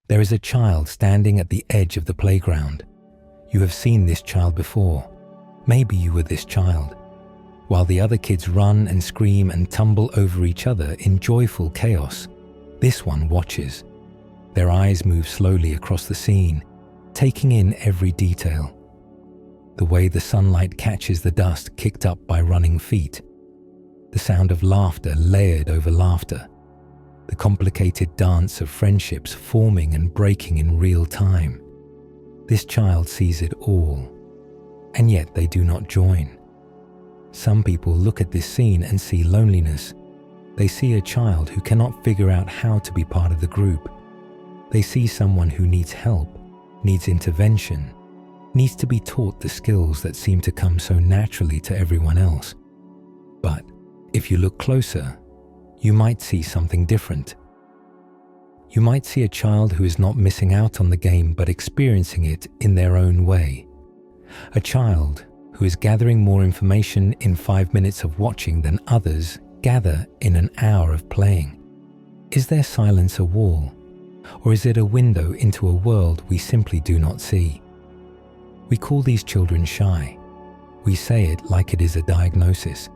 There is a child standing at the edge of the playground. You have seen this child before. Maybe you were this child. While the other kids run and scream and tumble over each other in joyful chaos, this one watches. Their eyes move slowly across the scene, taking in every detail. The way the sunlight catches the dust kicked up by running feet. The sound of laughter layered over laughter. The complicated dance of friendships forming and breaking in real time. This child sees it all, and yet they do not join. Some people look at this scene and see loneliness. They see a child who cannot figure out how to be part of the group. They see someone who needs help, needs intervention, needs to be taught the skills that seem to come so naturally to everyone else. But if you look closer, you might see something different. You might see a child who is not missing out on the game but experiencing it in their own way. A child who is gathering more information in 5 minutes of watching than others gather in an hour of playing. Is their silence a wall, or is it a window into a world we simply do not see? We call these children shy. We say it like it is a diagnosis,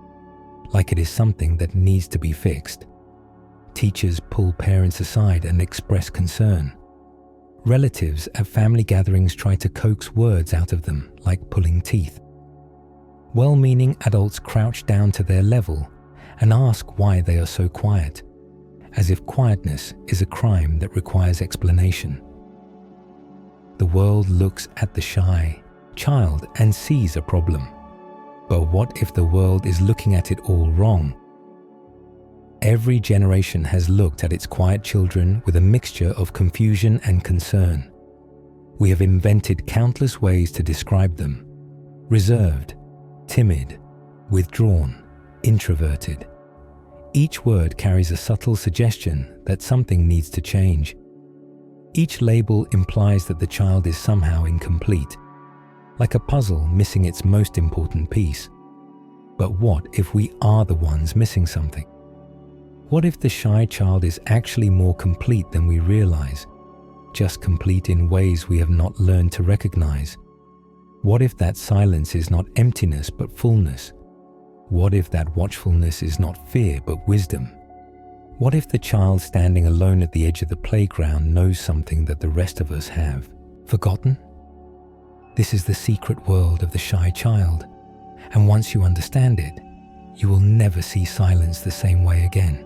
like it is something that needs to be fixed. Teachers pull parents aside and express concern. Relatives at family gatherings try to coax words out of them, like pulling teeth. Well-meaning adults crouch down to their level and ask why they are so quiet, as if quietness is a crime that requires explanation. The world looks at the shy child and sees a problem. But what if the world is looking at it all wrong? Every generation has looked at its quiet children with a mixture of confusion and concern. We have invented countless ways to describe them: reserved, timid, withdrawn, introverted. Each word carries a subtle suggestion that something needs to change. Each label implies that the child is somehow incomplete, like a puzzle missing its most important piece. But what if we are the ones missing something? What if the shy child is actually more complete than we realize, just complete in ways we have not learned to recognize? What if that silence is not emptiness but fullness? What if that watchfulness is not fear but wisdom? What if the child standing alone at the edge of the playground knows something that the rest of us have forgotten? This is the secret world of the shy child, and once you understand it, you will never see silence the same way again.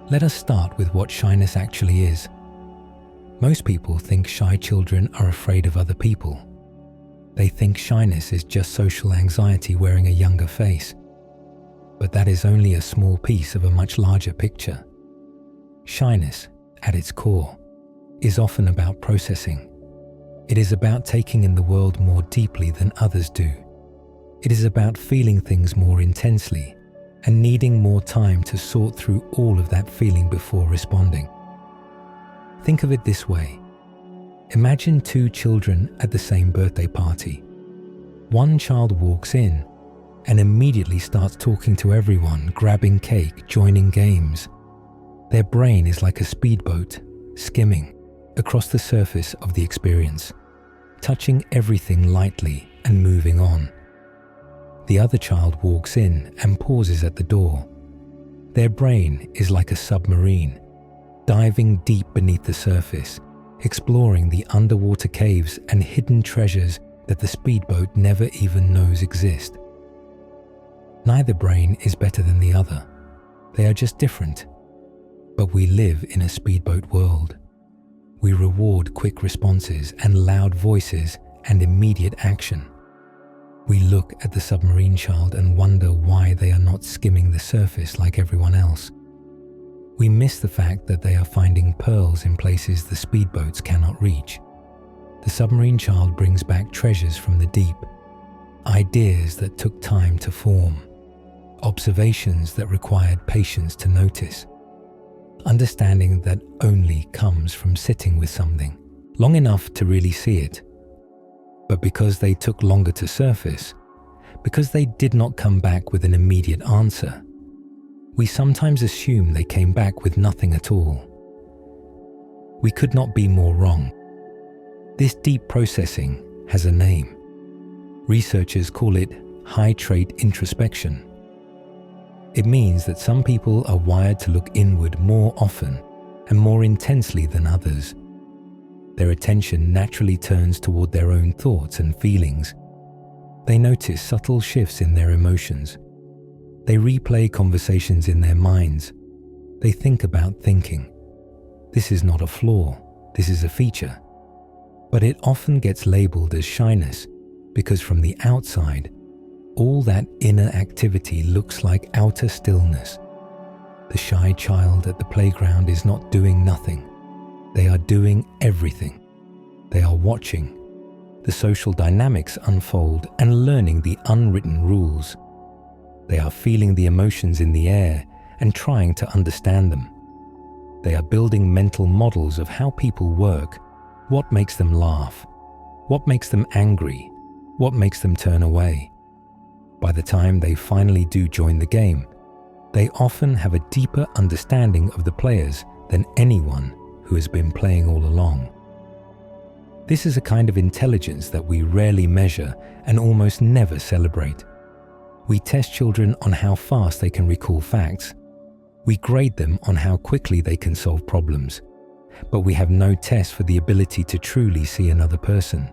Let us start with what shyness actually is. Most people think shy children are afraid of other people. They think shyness is just social anxiety wearing a younger face. But that is only a small piece of a much larger picture. Shyness, at its core, is often about processing. It is about taking in the world more deeply than others do. It is about feeling things more intensely and needing more time to sort through all of that feeling before responding. Think of it this way. Imagine two children at the same birthday party. One child walks in and immediately starts talking to everyone, grabbing cake, joining games. Their brain is like a speedboat, skimming across the surface of the experience, touching everything lightly and moving on. The other child walks in and pauses at the door. Their brain is like a submarine, diving deep beneath the surface, exploring the underwater caves and hidden treasures that the speedboat never even knows exist. Neither brain is better than the other. They are just different. But we live in a speedboat world. We reward quick responses and loud voices and immediate action. We look at the submarine child and wonder why they are not skimming the surface like everyone else. We miss the fact that they are finding pearls in places the speedboats cannot reach. The submarine child brings back treasures from the deep, ideas that took time to form, observations that required patience to notice, understanding that only comes from sitting with something long enough to really see it. But because they took longer to surface, because they did not come back with an immediate answer, we sometimes assume they came back with nothing at all. We could not be more wrong. This deep processing has a name. Researchers call it high-trait introspection. It means that some people are wired to look inward more often and more intensely than others. Their attention naturally turns toward their own thoughts and feelings. They notice subtle shifts in their emotions. They replay conversations in their minds. They think about thinking. This is not a flaw, this is a feature. But it often gets labeled as shyness because from the outside, all that inner activity looks like outer stillness. The shy child at the playground is not doing nothing. They are doing everything. They are watching the social dynamics unfold and learning the unwritten rules. They are feeling the emotions in the air and trying to understand them. They are building mental models of how people work, what makes them laugh, what makes them angry, what makes them turn away. By the time they finally do join the game, they often have a deeper understanding of the players than anyone who has been playing all along. This is a kind of intelligence that we rarely measure and almost never celebrate. We test children on how fast they can recall facts. We grade them on how quickly they can solve problems. But we have no test for the ability to truly see another person.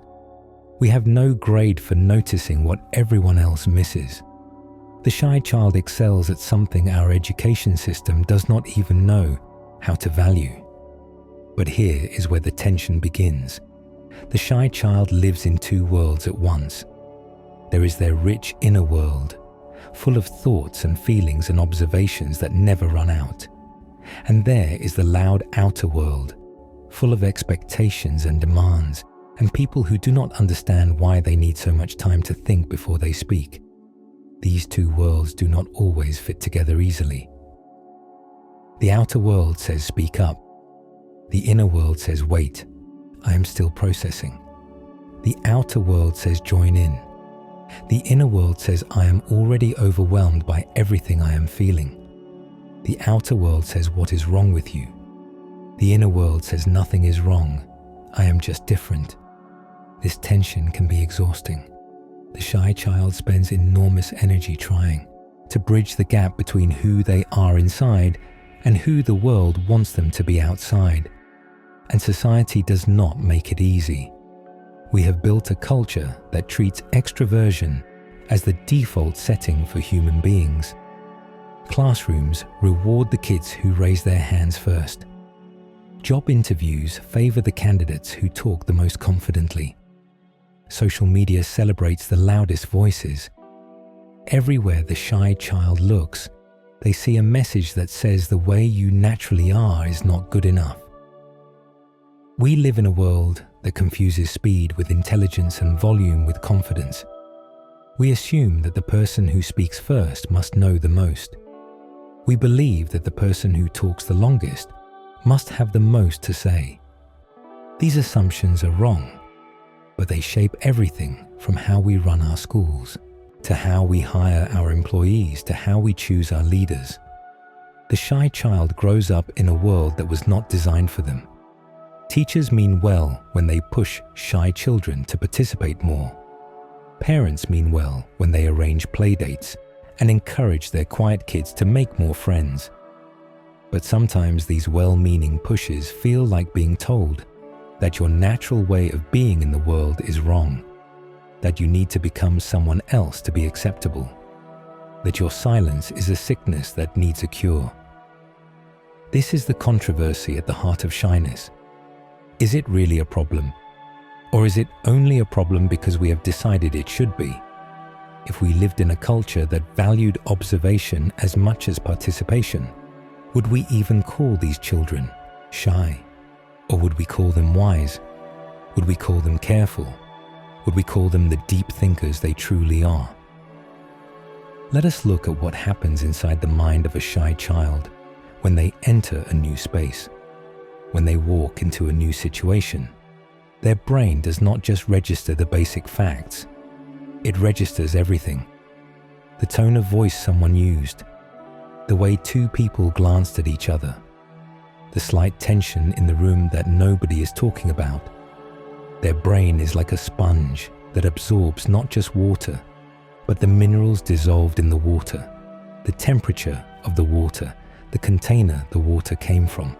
We have no grade for noticing what everyone else misses. The shy child excels at something our education system does not even know how to value. But here is where the tension begins. The shy child lives in two worlds at once. There is their rich inner world, full of thoughts and feelings and observations that never run out. And there is the loud outer world, full of expectations and demands, and people who do not understand why they need so much time to think before they speak. These two worlds do not always fit together easily. The outer world says speak up. The inner world says wait, I am still processing. The outer world says join in. The inner world says I am already overwhelmed by everything I am feeling. The outer world says what is wrong with you. The inner world says nothing is wrong, I am just different. This tension can be exhausting. The shy child spends enormous energy trying to bridge the gap between who they are inside and who the world wants them to be outside. And society does not make it easy. We have built a culture that treats extroversion as the default setting for human beings. Classrooms reward the kids who raise their hands first. Job interviews favor the candidates who talk the most confidently. Social media celebrates the loudest voices. Everywhere the shy child looks, they see a message that says the way you naturally are is not good enough. We live in a world that confuses speed with intelligence and volume with confidence. We assume that the person who speaks first must know the most. We believe that the person who talks the longest must have the most to say. These assumptions are wrong, but they shape everything from how we run our schools, to how we hire our employees, to how we choose our leaders. The shy child grows up in a world that was not designed for them. Teachers mean well when they push shy children to participate more. Parents mean well when they arrange play dates and encourage their quiet kids to make more friends. But sometimes these well-meaning pushes feel like being told that your natural way of being in the world is wrong, that you need to become someone else to be acceptable, that your silence is a sickness that needs a cure. This is the controversy at the heart of shyness. Is it really a problem? Or is it only a problem because we have decided it should be? If we lived in a culture that valued observation as much as participation, would we even call these children shy? Or would we call them wise? Would we call them careful? Would we call them the deep thinkers they truly are? Let us look at what happens inside the mind of a shy child when they enter a new space. When they walk into a new situation, their brain does not just register the basic facts. It registers everything. The tone of voice someone used, the way two people glanced at each other, the slight tension in the room that nobody is talking about. Their brain is like a sponge that absorbs not just water, but the minerals dissolved in the water, the temperature of the water, the container the water came from.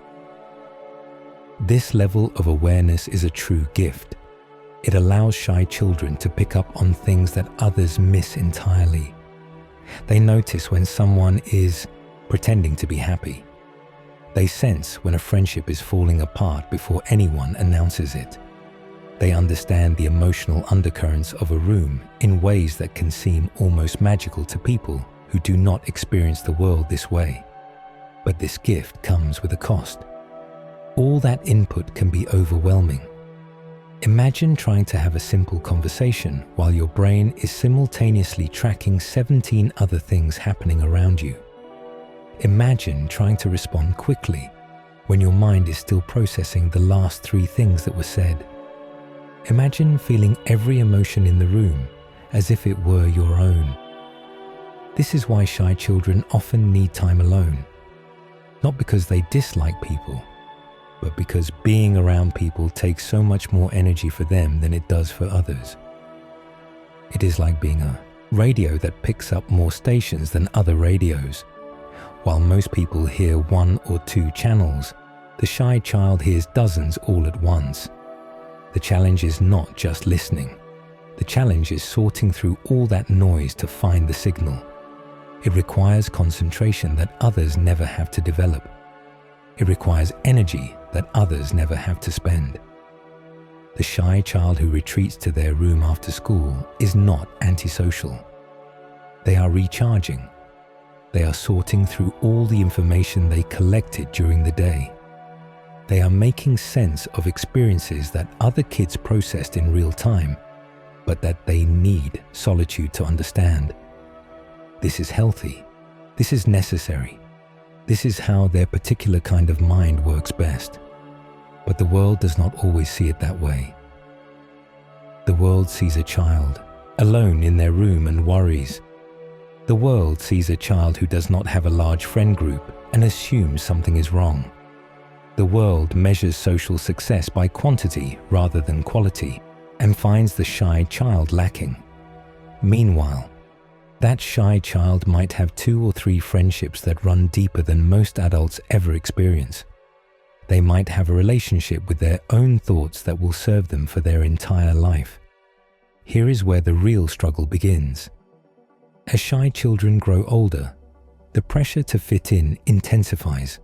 This level of awareness is a true gift. It allows shy children to pick up on things that others miss entirely. They notice when someone is pretending to be happy. They sense when a friendship is falling apart before anyone announces it. They understand the emotional undercurrents of a room in ways that can seem almost magical to people who do not experience the world this way. But this gift comes with a cost. All that input can be overwhelming. Imagine trying to have a simple conversation while your brain is simultaneously tracking 17 other things happening around you. Imagine trying to respond quickly when your mind is still processing the last 3 things that were said. Imagine feeling every emotion in the room as if it were your own. This is why shy children often need time alone. Not because they dislike people, but because being around people takes so much more energy for them than it does for others. It is like being a radio that picks up more stations than other radios. While most people hear 1 or 2 channels, the shy child hears dozens all at once. The challenge is not just listening. The challenge is sorting through all that noise to find the signal. It requires concentration that others never have to develop. It requires energy that others never have to spend. The shy child who retreats to their room after school is not antisocial. They are recharging. They are sorting through all the information they collected during the day. They are making sense of experiences that other kids processed in real time, but that they need solitude to understand. This is healthy. This is necessary. This is how their particular kind of mind works best. But the world does not always see it that way. The world sees a child alone in their room and worries. The world sees a child who does not have a large friend group and assumes something is wrong. The world measures social success by quantity rather than quality and finds the shy child lacking. Meanwhile, that shy child might have 2 or 3 friendships that run deeper than most adults ever experience. They might have a relationship with their own thoughts that will serve them for their entire life. Here is where the real struggle begins. As shy children grow older, the pressure to fit in intensifies.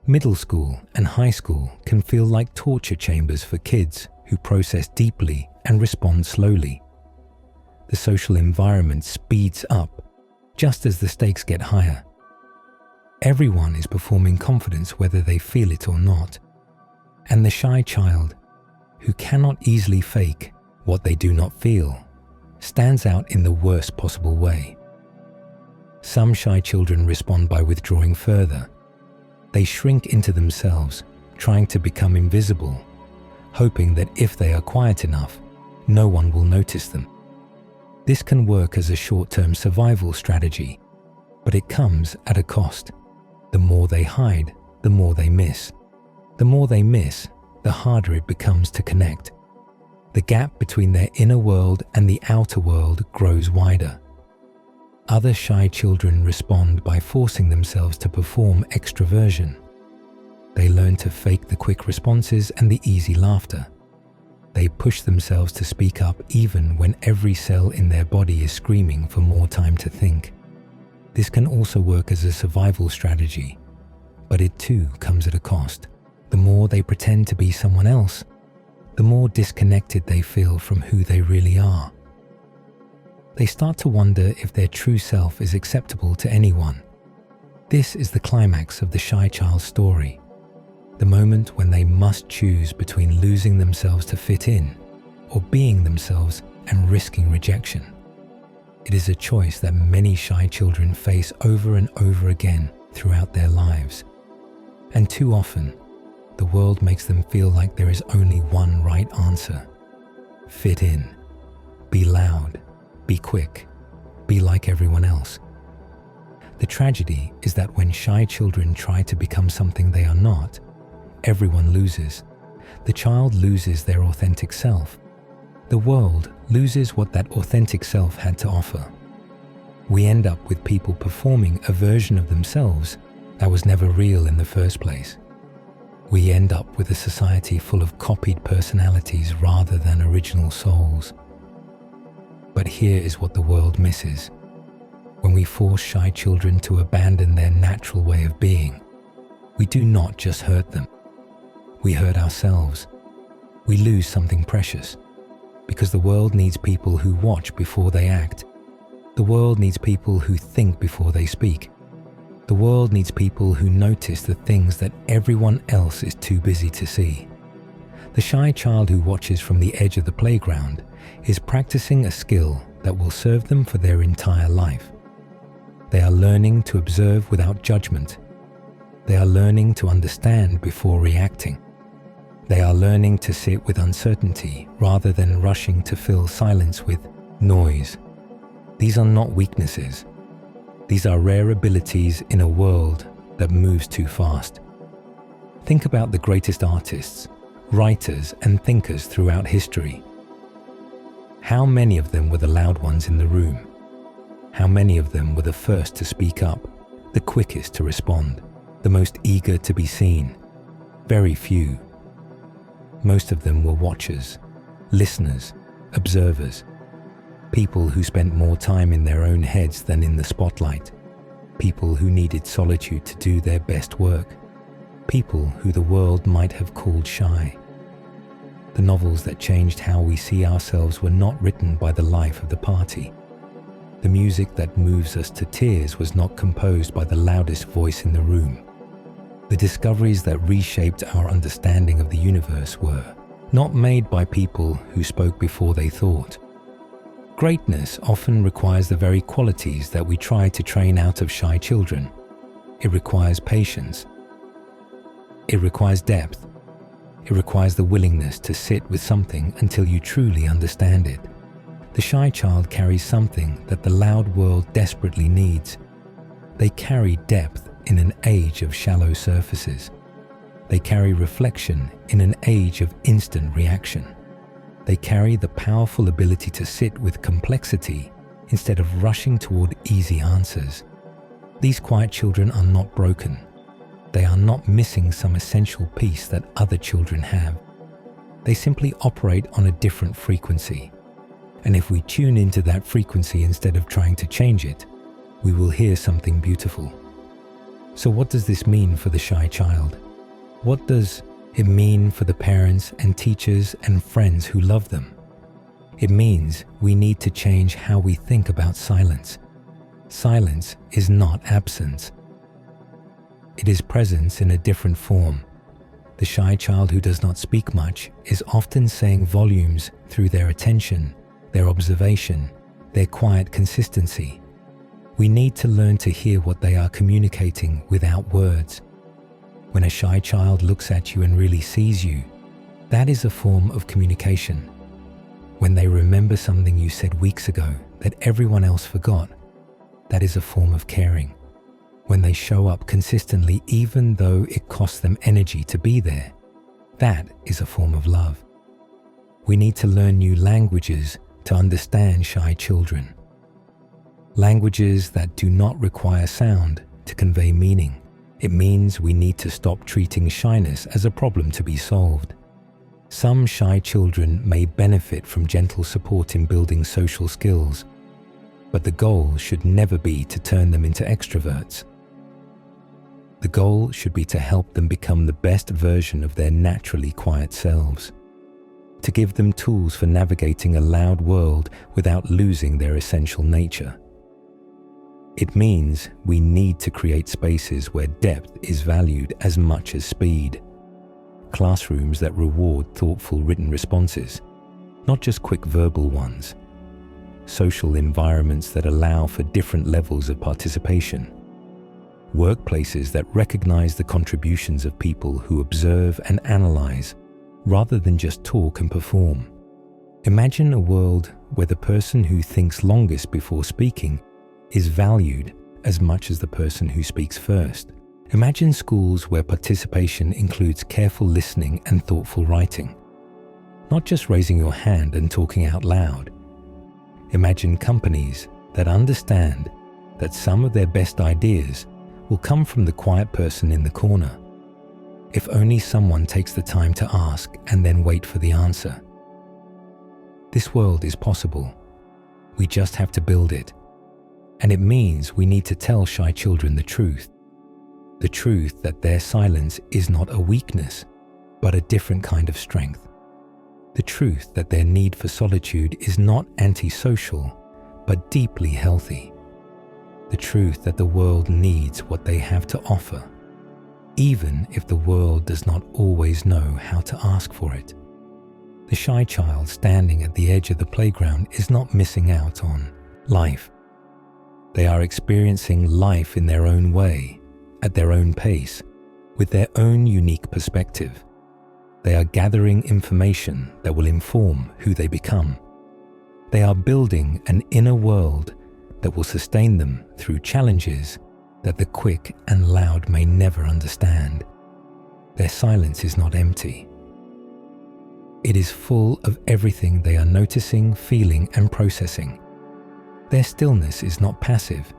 Middle school and high school can feel like torture chambers for kids who process deeply and respond slowly. The social environment speeds up just as the stakes get higher. Everyone is performing confidence whether they feel it or not. And the shy child, who cannot easily fake what they do not feel, stands out in the worst possible way. Some shy children respond by withdrawing further. They shrink into themselves, trying to become invisible, hoping that if they are quiet enough, no one will notice them. This can work as a short-term survival strategy, but it comes at a cost. The more they hide, the more they miss. The more they miss, the harder it becomes to connect. The gap between their inner world and the outer world grows wider. Other shy children respond by forcing themselves to perform extroversion. They learn to fake the quick responses and the easy laughter. They push themselves to speak up even when every cell in their body is screaming for more time to think. This can also work as a survival strategy, but it too comes at a cost. The more they pretend to be someone else, the more disconnected they feel from who they really are. They start to wonder if their true self is acceptable to anyone. This is the climax of the shy child's story, the moment when they must choose between losing themselves to fit in or being themselves and risking rejection. It is a choice that many shy children face over and over again throughout their lives. And too often, the world makes them feel like there is only one right answer. Fit in. Be loud. Be quick. Be like everyone else. The tragedy is that when shy children try to become something they are not, everyone loses. The child loses their authentic self. The world loses what that authentic self had to offer. We end up with people performing a version of themselves that was never real in the first place. We end up with a society full of copied personalities rather than original souls. But here is what the world misses. When we force shy children to abandon their natural way of being, we do not just hurt them. We hurt ourselves. We lose something precious, because the world needs people who watch before they act. The world needs people who think before they speak. The world needs people who notice the things that everyone else is too busy to see. The shy child who watches from the edge of the playground is practicing a skill that will serve them for their entire life. They are learning to observe without judgment. They are learning to understand before reacting. They are learning to sit with uncertainty rather than rushing to fill silence with noise. These are not weaknesses. These are rare abilities in a world that moves too fast. Think about the greatest artists, writers, and thinkers throughout history. How many of them were the loud ones in the room? How many of them were the first to speak up, the quickest to respond, the most eager to be seen? Very few. Most of them were watchers, listeners, observers, people who spent more time in their own heads than in the spotlight, people who needed solitude to do their best work, people who the world might have called shy. The novels that changed how we see ourselves were not written by the life of the party. The music that moves us to tears was not composed by the loudest voice in the room. The discoveries that reshaped our understanding of the universe were not made by people who spoke before they thought. Greatness often requires the very qualities that we try to train out of shy children. It requires patience. It requires depth. It requires the willingness to sit with something until you truly understand it. The shy child carries something that the loud world desperately needs. They carry depth in an age of shallow surfaces. They carry reflection in an age of instant reaction. They carry the powerful ability to sit with complexity instead of rushing toward easy answers. These quiet children are not broken. They are not missing some essential piece that other children have. They simply operate on a different frequency. And if we tune into that frequency instead of trying to change it, we will hear something beautiful. So what does this mean for the shy child? What does it mean for the parents and teachers and friends who love them? It means we need to change how we think about silence. Silence is not absence. It is presence in a different form. The shy child who does not speak much is often saying volumes through their attention, their observation, their quiet consistency. We need to learn to hear what they are communicating without words. When a shy child looks at you and really sees you, that is a form of communication. When they remember something you said weeks ago that everyone else forgot, that is a form of caring. When they show up consistently even though it costs them energy to be there, that is a form of love. We need to learn new languages to understand shy children. Languages that do not require sound to convey meaning. It means we need to stop treating shyness as a problem to be solved. Some shy children may benefit from gentle support in building social skills, but the goal should never be to turn them into extroverts. The goal should be to help them become the best version of their naturally quiet selves, to give them tools for navigating a loud world without losing their essential nature. It means we need to create spaces where depth is valued as much as speed. Classrooms that reward thoughtful written responses, not just quick verbal ones. Social environments that allow for different levels of participation. Workplaces that recognize the contributions of people who observe and analyze, rather than just talk and perform. Imagine a world where the person who thinks longest before speaking is valued as much as the person who speaks first. Imagine schools where participation includes careful listening and thoughtful writing, not just raising your hand and talking out loud. Imagine companies that understand that some of their best ideas will come from the quiet person in the corner, if only someone takes the time to ask and then wait for the answer. This world is possible. We just have to build it. And it means we need to tell shy children the truth that their silence is not a weakness, but a different kind of strength. The truth that their need for solitude is not antisocial, but deeply healthy. The truth that the world needs what they have to offer, even if the world does not always know how to ask for it. The shy child standing at the edge of the playground is not missing out on life. They are experiencing life in their own way, at their own pace, with their own unique perspective. They are gathering information that will inform who they become. They are building an inner world that will sustain them through challenges that the quick and loud may never understand. Their silence is not empty. It is full of everything they are noticing, feeling, and processing. Their stillness is not passive.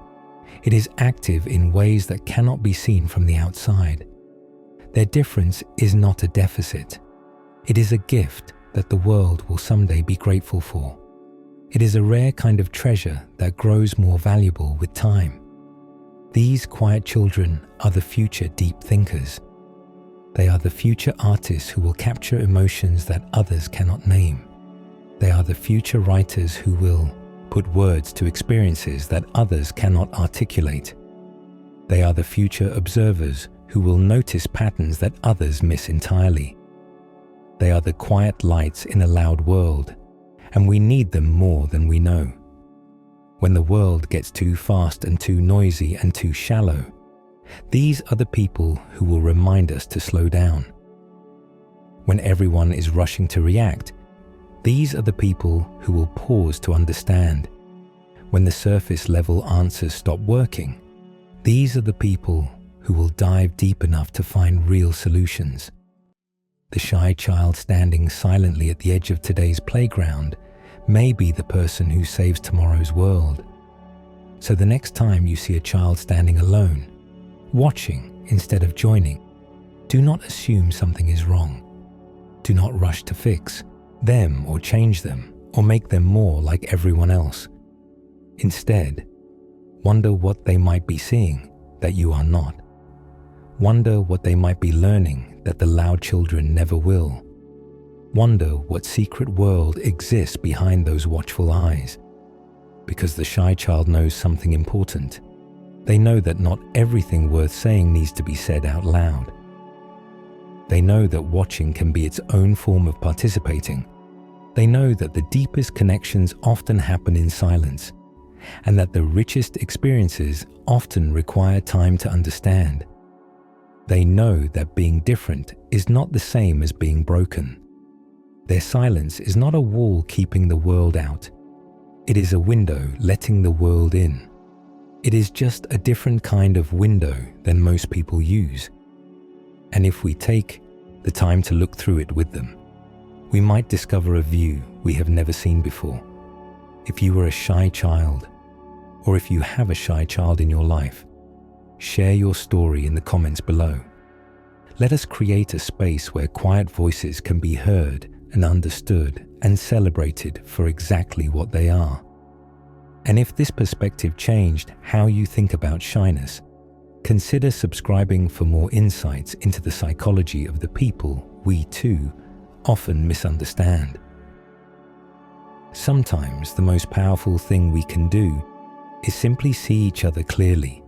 It is active in ways that cannot be seen from the outside. Their difference is not a deficit. It is a gift that the world will someday be grateful for. It is a rare kind of treasure that grows more valuable with time. These quiet children are the future deep thinkers. They are the future artists who will capture emotions that others cannot name. They are the future writers who will put words to experiences that others cannot articulate. They are the future observers who will notice patterns that others miss entirely. They are the quiet lights in a loud world, and we need them more than we know. When the world gets too fast and too noisy and too shallow, these are the people who will remind us to slow down. When everyone is rushing to react, these are the people who will pause to understand. When the surface level answers stop working, these are the people who will dive deep enough to find real solutions. The shy child standing silently at the edge of today's playground may be the person who saves tomorrow's world. So the next time you see a child standing alone, watching instead of joining, do not assume something is wrong. Do not rush to fix them or change them or make them more like everyone else. Instead, wonder what they might be seeing that you are not. Wonder what they might be learning that the loud children never will. Wonder what secret world exists behind those watchful eyes. Because the shy child knows something important. They know that not everything worth saying needs to be said out loud. They know that watching can be its own form of participating. They know that the deepest connections often happen in silence, and that the richest experiences often require time to understand. They know that being different is not the same as being broken. Their silence is not a wall keeping the world out. It is a window letting the world in. It is just a different kind of window than most people use. And if we take the time to look through it with them, we might discover a view we have never seen before. If you were a shy child, or if you have a shy child in your life, share your story in the comments below. Let us create a space where quiet voices can be heard and understood and celebrated for exactly what they are. And if this perspective changed how you think about shyness, consider subscribing for more insights into the psychology of the people we too often misunderstand. Sometimes the most powerful thing we can do is simply see each other clearly.